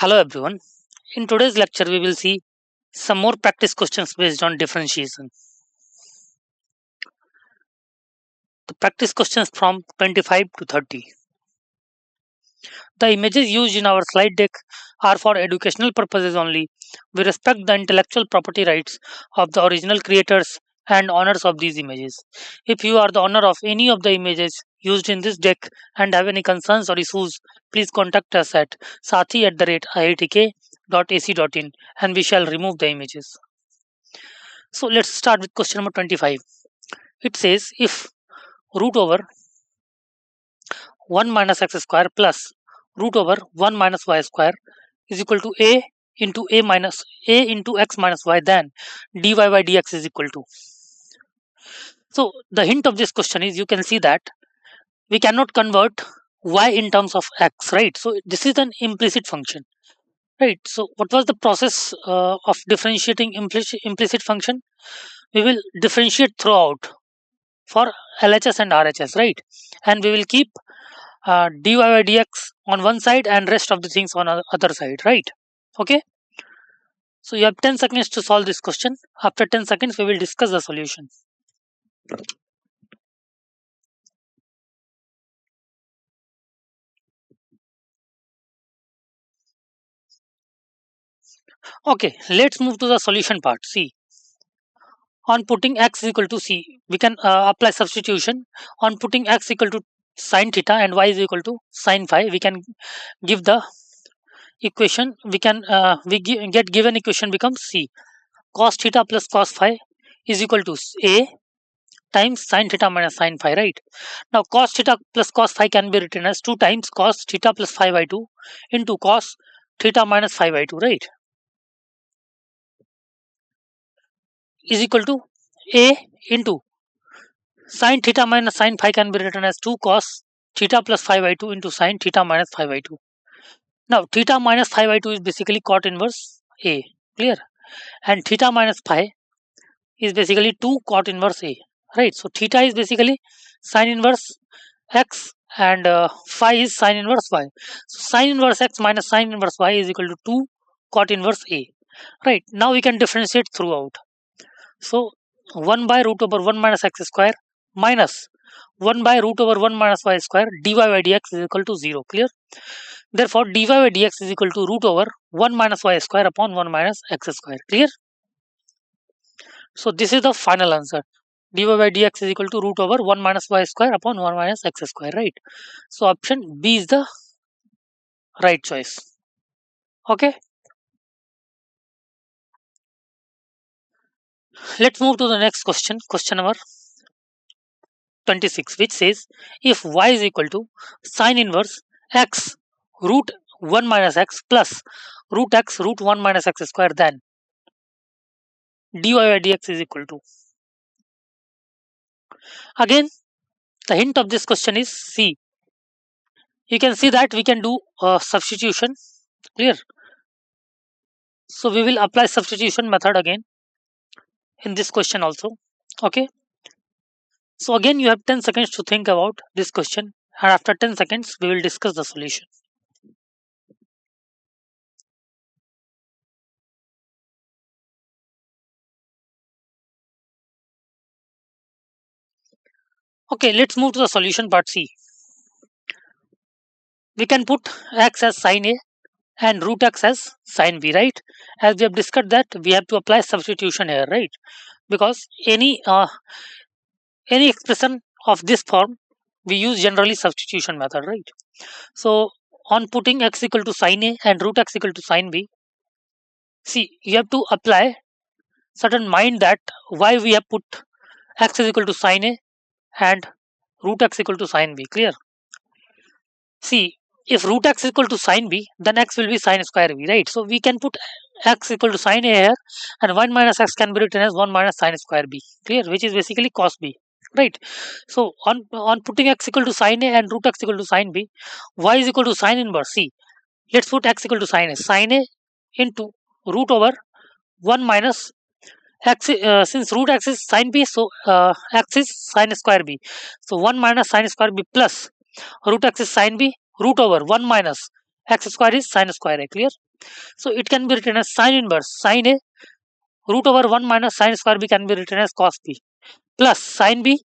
Hello everyone. In today's lecture, we will see some more practice questions based on differentiation. The practice questions from 25 to 30. The images used in our slide deck are for educational purposes only. We respect the intellectual property rights of the original creators and owners of these images. If you are the owner of any of the images used in this deck and have any concerns or issues, please contact us at sathi@iitk.ac.in and we shall remove the images. So let's start with question number 25. It says if root over 1 minus x square plus root over 1 minus y square is equal to a into x minus y, then dy by dx is equal to. So the hint of this question is you can see that we cannot convert y in terms of x, right? So this is an implicit function, right? So what was the process of differentiating implicit function? We will differentiate throughout for LHS and RHS, right? And we will keep dy by dx on one side and rest of the things on other side, right? Okay. So you have 10 seconds to solve this question. After 10 seconds, we will discuss the solution. Okay, let's move to the solution part. See, on putting x is equal to c, we can apply substitution. On putting x equal to sine theta and y is equal to sine phi, we can give the equation. Get given equation becomes c. Cos theta plus cos phi is equal to a times sine theta minus sine phi, right? Now cos theta plus cos phi can be written as 2 times cos theta plus phi by 2 into cos theta minus phi by 2, right? Is equal to a into sine theta minus sine phi can be written as 2 cos theta plus phi by 2 into sine theta minus phi by 2. Now theta minus phi by 2 is basically cot inverse a, clear? And theta minus phi is basically 2 cot inverse a, right? So theta is basically sine inverse x and phi is sine inverse y. So sine inverse x minus sine inverse y is equal to 2 cot inverse a, right? Now we can differentiate throughout. So 1 by root over 1 minus x square minus 1 by root over 1 minus y square dy by dx is equal to 0, clear? Therefore dy by dx is equal to root over 1 minus y square upon 1 minus x square, clear? So this is the final answer. Dy by dx is equal to root over 1 minus y square upon 1 minus x square, right? So option B is the right choice. Okay. Let's move to the next question. Question number 26, which says if y is equal to sine inverse x root 1 minus x plus root x root 1 minus x square, then dy by dx is equal to. Again, the hint of this question is C. You can see that we can do substitution, clear? So we will apply substitution method again in this question also. Okay. So again, you have 10 seconds to think about this question, and after 10 seconds, we will discuss the solution. Okay, let's move to the solution part C. We can put x as sine A and root x as sine B, right? As we have discussed that we have to apply substitution here, right? Because any expression of this form, we use generally substitution method, right? So on putting x equal to sine A and root x equal to sine B, see, you have to apply certain mind that why we have put x is equal to sine A and root x equal to sine B, clear? See, if root x equal to sine B, then x will be sine square B, right? So we can put x equal to sine A here, and 1 minus x can be written as 1 minus sine square B, clear? Which is basically cos B, right? So on putting x equal to sine A and root x equal to sine B, y is equal to sine inverse. See, let's put x equal to sine A. Sine A into root over 1 minus x, since root x is sine B, so x is sine square B. So 1 minus sine square B plus root x is sine B, root over 1 minus x square is sine square A, clear? So it can be written as sine inverse sine A root over 1 minus sine square B can be written as cos B plus sine B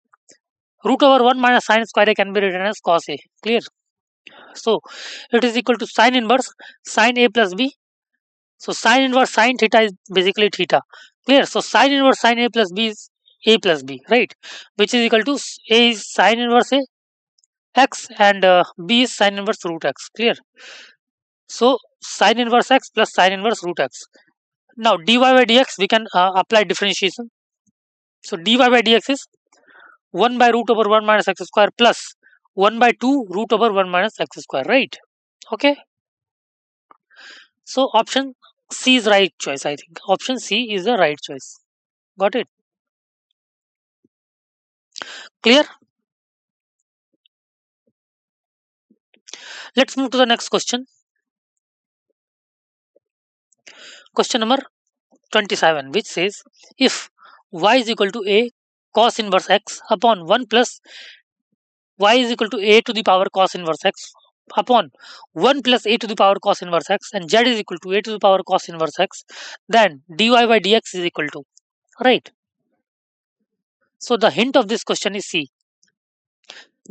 root over 1 minus sine square A can be written as cos A. Clear? So it is equal to sine inverse sine A plus B. So sine inverse sine theta is basically theta. Clear? So sine inverse sine A plus B is A plus B, right? Which is equal to A is sine inverse A x and B is sine inverse root x. Clear? So sine inverse x plus sine inverse root x. Now dy by dx we can apply differentiation. So dy by dx is 1 by root over 1 minus x square plus 1 by 2 root over 1 minus x square, right? Okay. So option C is right choice, I think. Option C is the right choice. Got it? Clear? Let's move to the next question. Question number 27, which says if y is equal to a cos inverse x upon 1 plus y is equal to a to the power cos inverse x upon 1 plus a to the power cos inverse x and z is equal to a to the power cos inverse x, then dy by dx is equal to, right? So the hint of this question is C.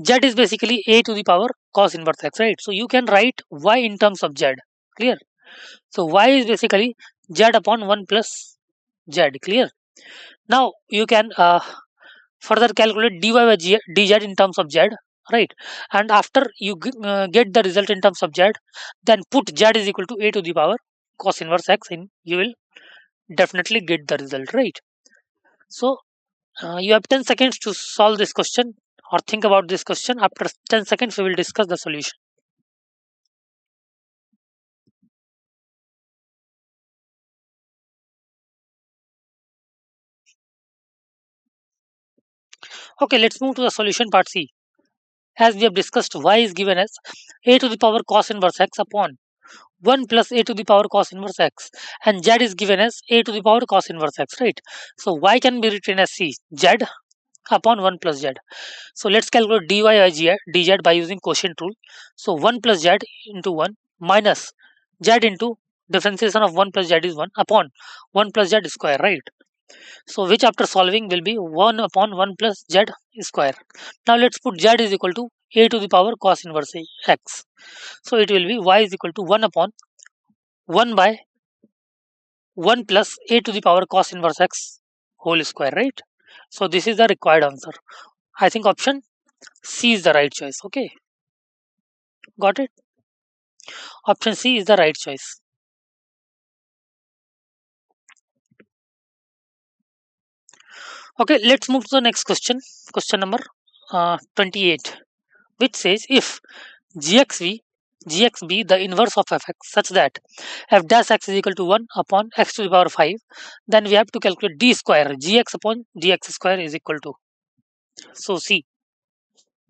Z is basically a to the power cos inverse x, right? So you can write y in terms of z. Clear? So y is basically z upon 1 plus z. Clear? Now you can further calculate dy by dz in terms of z, right? And after you get the result in terms of z, then put z is equal to a to the power cos inverse x in, you will definitely get the result, right? So you have 10 seconds to solve this question or think about this question. After 10 seconds we will discuss the solution. Okay, let's move to the solution part C. As we have discussed, y is given as a to the power cos inverse x upon 1 plus a to the power cos inverse x, and z is given as a to the power cos inverse x, right? So y can be written as c z upon 1 plus z. So let's calculate dy by dz by using quotient rule. So 1 plus z into 1 minus z into differentiation of 1 plus z is 1 upon 1 plus z square, right? So which after solving will be 1 upon 1 plus z square. Now let's put z is equal to a to the power cos inverse x. So it will be y is equal to 1 upon 1 by 1 plus a to the power cos inverse x whole square, right? So this is the required answer. I think option C is the right choice. Okay, got it? Option C is the right choice. Okay, let's move to the next question. Question number 28, which says if gxv gxb the inverse of fx such that f dash x is equal to 1 upon x to the power 5, then we have to calculate d square gx upon dx square is equal to. So see,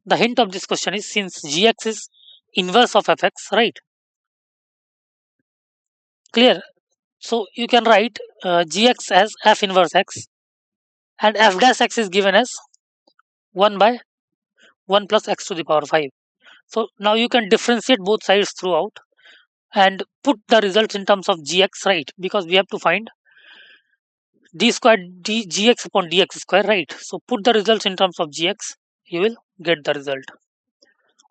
the hint of this question is since gx is inverse of fx, right? Clear? So you can write gx as f inverse x and f dash x is given as 1 by 1 plus x to the power 5. So now you can differentiate both sides throughout and put the results in terms of gx, right? Because we have to find d square gx upon dx square, right? So put the results in terms of gx, you will get the result.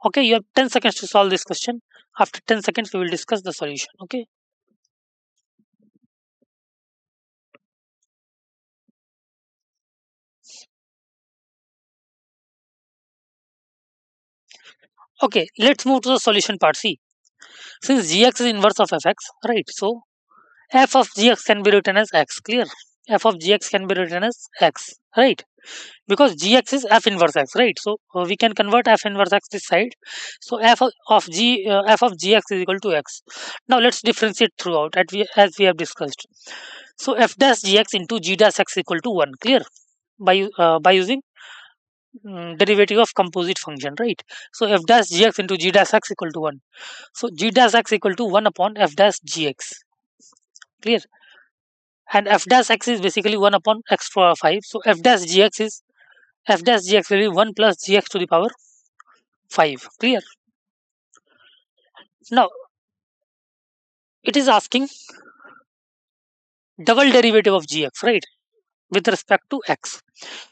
Okay, you have 10 seconds to solve this question. After 10 seconds we will discuss the solution. Okay. Okay, let's move to the solution part. C. Since gx is inverse of fx, right? So f of gx can be written as x. Clear? F of gx can be written as x, right? Because gx is f inverse x, right? So we can convert f inverse x this side. So f of gx is equal to x. Now let's differentiate throughout as we have discussed. So f dash gx into g dash x equal to 1. Clear? By using derivative of composite function, right? So f dash gx into g dash x equal to 1. So g dash x equal to 1 upon f dash gx. Clear? And f dash x is basically 1 upon x to the power 5. So f dash gx is f dash gx will be 1 plus gx to the power 5. Clear? Now it is asking double derivative of gx, right, with respect to x.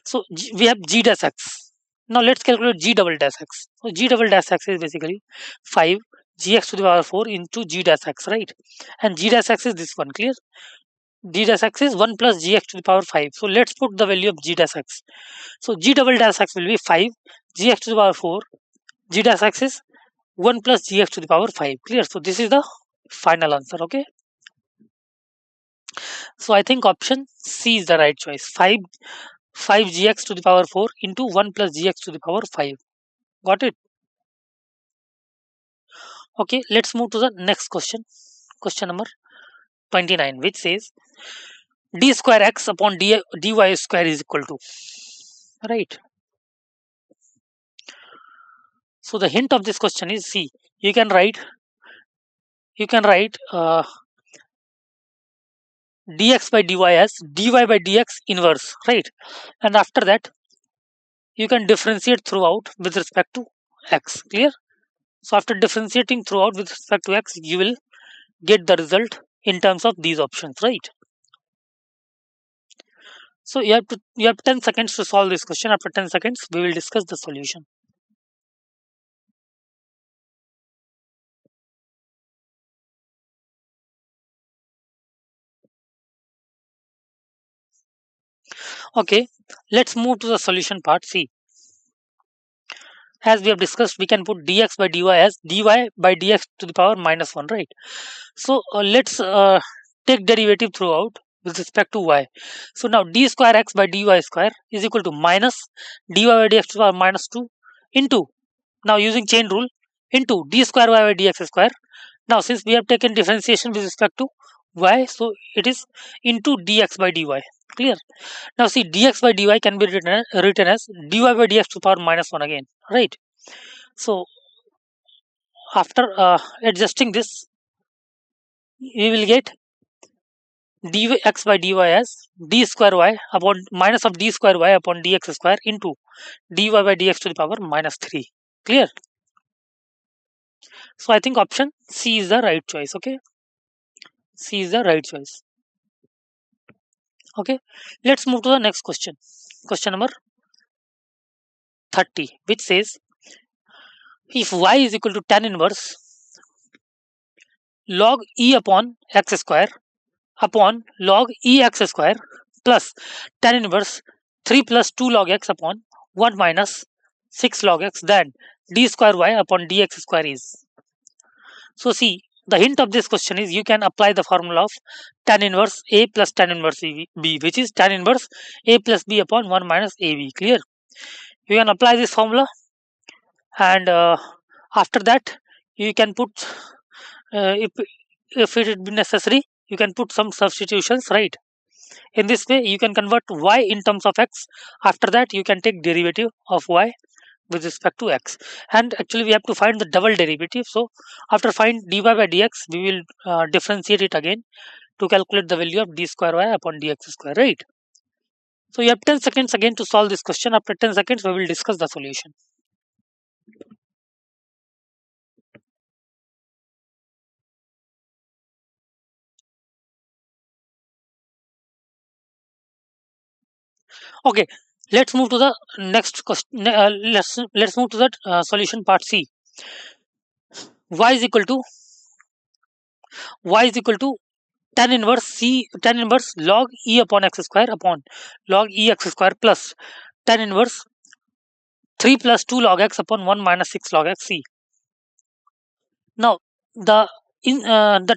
So we have g dash x. Now let's calculate g double dash x. So g double dash x is basically 5 gx to the power 4 into g dash x, right? And g dash x is this one, clear? G dash x is 1 plus gx to the power 5. So let's put the value of g dash x. So g double dash x will be 5 gx to the power 4. G dash x is 1 plus gx to the power 5. Clear? So this is the final answer. Okay. So I think option C is the right choice. 5 gx to the power 4 into 1 plus gx to the power 5. Got it? Okay, let's move to the next question. Question number 29, which says d square x upon dy square is equal to, right? So the hint of this question is, see, you can write dx by dy as dy by dx inverse, right? And after that, you can differentiate throughout with respect to x. Clear? So after differentiating throughout with respect to x, you will get the result in terms of these options, right? So you have 10 seconds to solve this question. After 10 seconds, we will discuss the solution. Okay, let's move to the solution part. See, as we have discussed, we can put dx by dy as dy by dx to the power minus 1, right? So let's take derivative throughout with respect to y. So now d square x by dy square is equal to minus dy by dx to the power minus 2 into, now using chain rule, into d square y by dx square. Now since we have taken differentiation with respect to y, so it is into dx by dy. Clear? Now see, dx by dy can be written as dy by dx to the power minus 1 again, right? So after adjusting this, we will get dx by dy as d square y upon minus of d square y upon dx square into dy by dx to the power minus 3. Clear? So I think option C is the right choice. Okay, C is the right choice. Okay, let's move to the next question. Question number 30, which says if y is equal to tan inverse log e upon x square upon log ex square plus tan inverse 3 plus 2 log x upon 1 minus 6 log x, then d square y upon dx square is. So see, the hint of this question is you can apply the formula of tan inverse a plus tan inverse b, which is tan inverse a plus b upon 1 minus ab. Clear? You can apply this formula, and after that you can put, if it would be necessary, you can put some substitutions, right? In this way you can convert y in terms of x. After that you can take derivative of y with respect to x, and actually we have to find the double derivative. So after find dy by dx, we will differentiate it again to calculate the value of d square y upon dx square, right? So you have 10 seconds again to solve this question. After 10 seconds we will discuss the solution. Okay, let's move to the next question. Let's move to the solution part C. y is equal to y is equal to tan inverse log e upon x square upon log e x square plus tan inverse 3 plus 2 log x upon 1 minus 6 log x c. Now the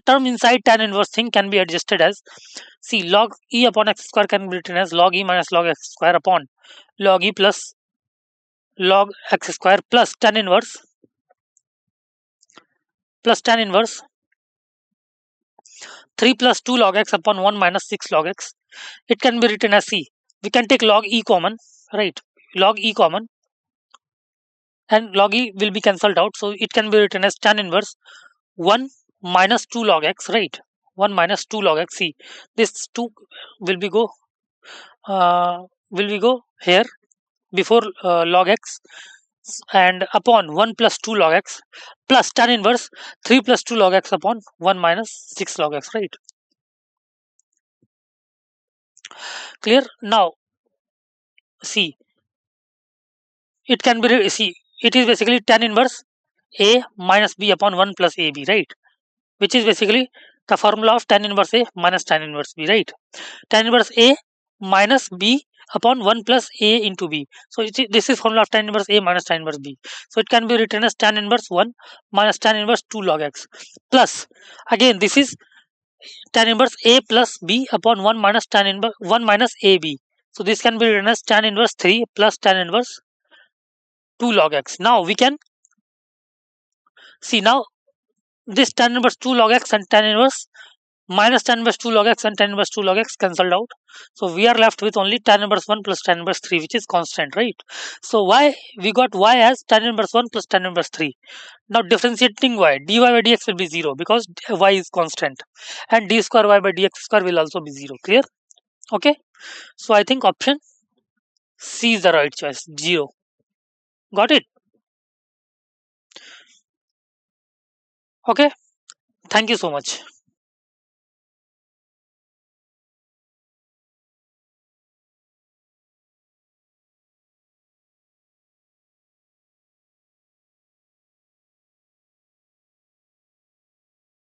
term inside tan inverse thing can be adjusted as, see, log e upon x square can be written as log e minus log x square upon log e plus log x square plus tan inverse 3 plus 2 log x upon 1 minus 6 log x. It can be written as, c, we can take log e common, right? Log e common, and log e will be cancelled out, so it can be written as tan inverse 1 minus 2 log x, right? 1 minus 2 log x. See, this 2 will be go uh, will we go here before log x. and upon 1 plus 2 log x plus tan inverse 3 plus 2 log x upon 1 minus 6 log x, right? Clear? Now, see, it can be, see, it is basically tan inverse a minus b upon 1 plus ab, right? Which is basically the formula of tan inverse a minus tan inverse b, right? Tan inverse a minus b upon 1 plus a into b. So this is formula of tan inverse a minus tan inverse b. So it can be written as tan inverse 1 minus tan inverse 2 log x plus, again this is tan inverse a plus b upon 1 minus tan inverse 1 minus ab. So this can be written as tan inverse 3 plus tan inverse 2 log x. Now we can see, now this tan inverse 2 log x and tan inverse minus tan inverse 2 log x and tan inverse 2 log x cancelled out. So we are left with only tan inverse 1 plus tan inverse 3, which is constant, right? So why we got y as tan inverse 1 plus tan inverse 3. Now differentiating y, dy by dx will be 0 because y is constant, and d square y by dx square will also be 0. Clear? Okay. So I think option C is the right choice, 0. Got it? Okay. Thank you so much.